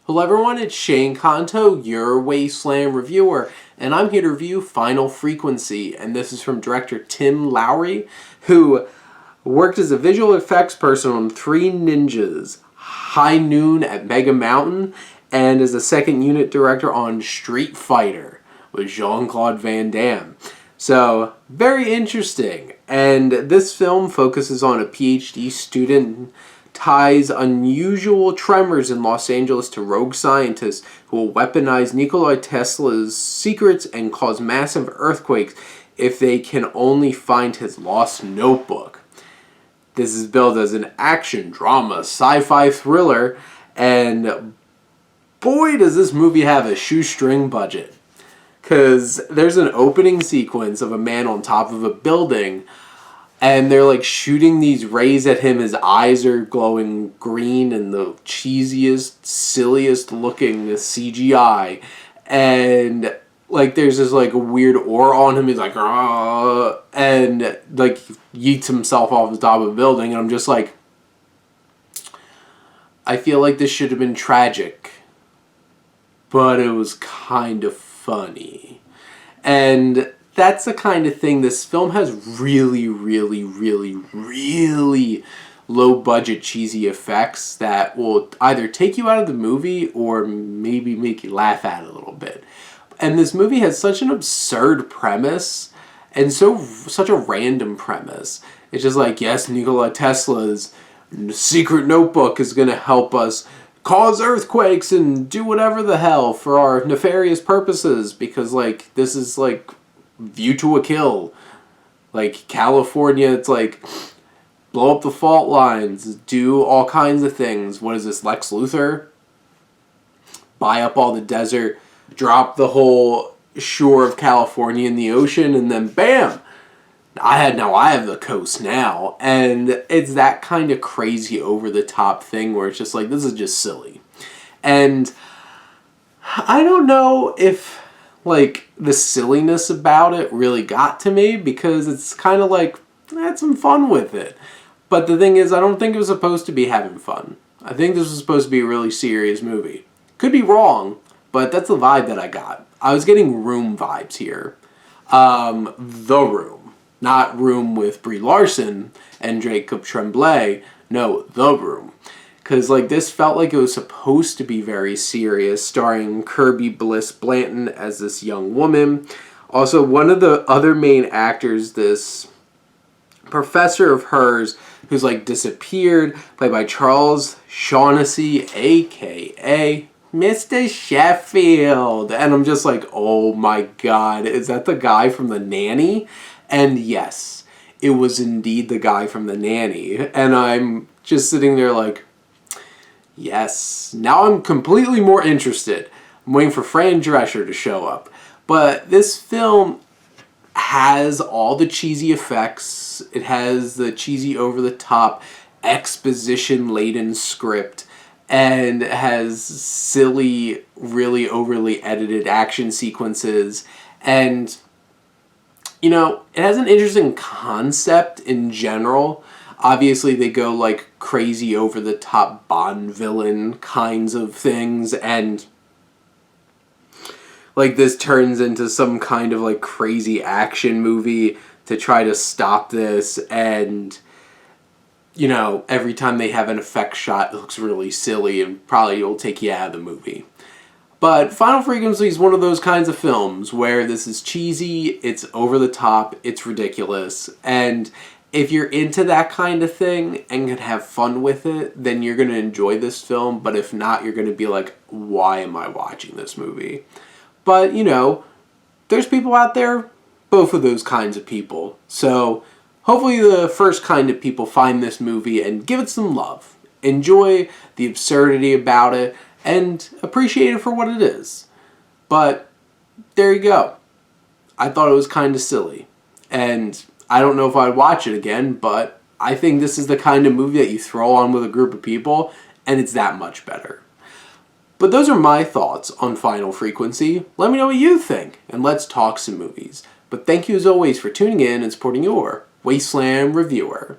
Hello everyone, it's Shane Kanto, your Wasteland reviewer, and I'm here to review Final Frequency, and this is from director Tim Lowrey, who worked as a visual effects person on Three Ninjas, High Noon at Mega Mountain, and as a second unit director on Street Fighter with Jean-Claude Van Damme. So, very interesting, and this film focuses on a PhD student ties unusual tremors in Los Angeles to rogue scientists who will weaponize Nikola Tesla's secrets and cause massive earthquakes if they can only find his lost notebook. This is billed as an action, drama, sci-fi thriller, and boy does this movie have a shoestring budget. Because there's an opening sequence of a man on top of a building and they're like shooting these rays at him. His eyes are glowing green and the cheesiest, silliest looking CGI. And like there's this like weird aura on him. He's like, "Argh," and like yeets himself off the top of a building. And I'm just like, I feel like this should have been tragic, but it was kind of funny. And that's the kind of thing. This film has really, really, really, really low budget cheesy effects that will either take you out of the movie or maybe make you laugh at it a little bit. And this movie has such an absurd premise and such a random premise. It's just like, yes, Nikola Tesla's secret notebook is going to help us cause earthquakes and do whatever the hell for our nefarious purposes because like this is like View to a Kill. Like California, it's like blow up the fault lines, do all kinds of things. What is this, Lex Luthor? Buy up all the desert, drop the whole shore of California in the ocean, and then bam! I have the coast now. And it's that kind of crazy over the top thing where it's just like, this is just silly. And I don't know if like the silliness about it really got to me because it's kind of like, I had some fun with it. But the thing is, I don't think it was supposed to be having fun. I think this was supposed to be a really serious movie. Could be wrong, but that's the vibe that I got. I was getting Room vibes here. The Room. Not Room with Brie Larson and Jacob Tremblay. No, The Room. Because like this felt like it was supposed to be very serious, starring Kirby, Bliss, Blanton as this young woman. Also, one of the other main actors, this professor of hers who's like disappeared, played by Charles Shaughnessy, a.k.a. Mr. Sheffield. And I'm just like, oh my god, is that the guy from The Nanny? And yes, it was indeed the guy from The Nanny. And I'm just sitting there like, yes, now I'm completely more interested. I'm waiting for Fran Drescher to show up. But this film has all the cheesy effects. It has the cheesy over-the-top exposition-laden script. And it has silly, really overly edited action sequences. And, you know, it has an interesting concept in general. Obviously, they go, like, crazy over-the-top Bond villain kinds of things, and, like, this turns into some kind of, like, crazy action movie to try to stop this, and, you know, every time they have an effect shot, it looks really silly, and probably will take you out of the movie. But Final Frequency is one of those kinds of films where this is cheesy, it's over-the-top, it's ridiculous, and if you're into that kind of thing and can have fun with it, then you're going to enjoy this film. But if not, you're going to be like, why am I watching this movie? But, you know, there's people out there, both of those kinds of people. So hopefully the first kind of people find this movie and give it some love. Enjoy the absurdity about it and appreciate it for what it is. But there you go. I thought it was kind of silly. And I don't know if I'd watch it again, but I think this is the kind of movie that you throw on with a group of people, and it's that much better. But those are my thoughts on Final Frequency. Let me know what you think, and let's talk some movies. But thank you as always for tuning in and supporting your Wasteland reviewer.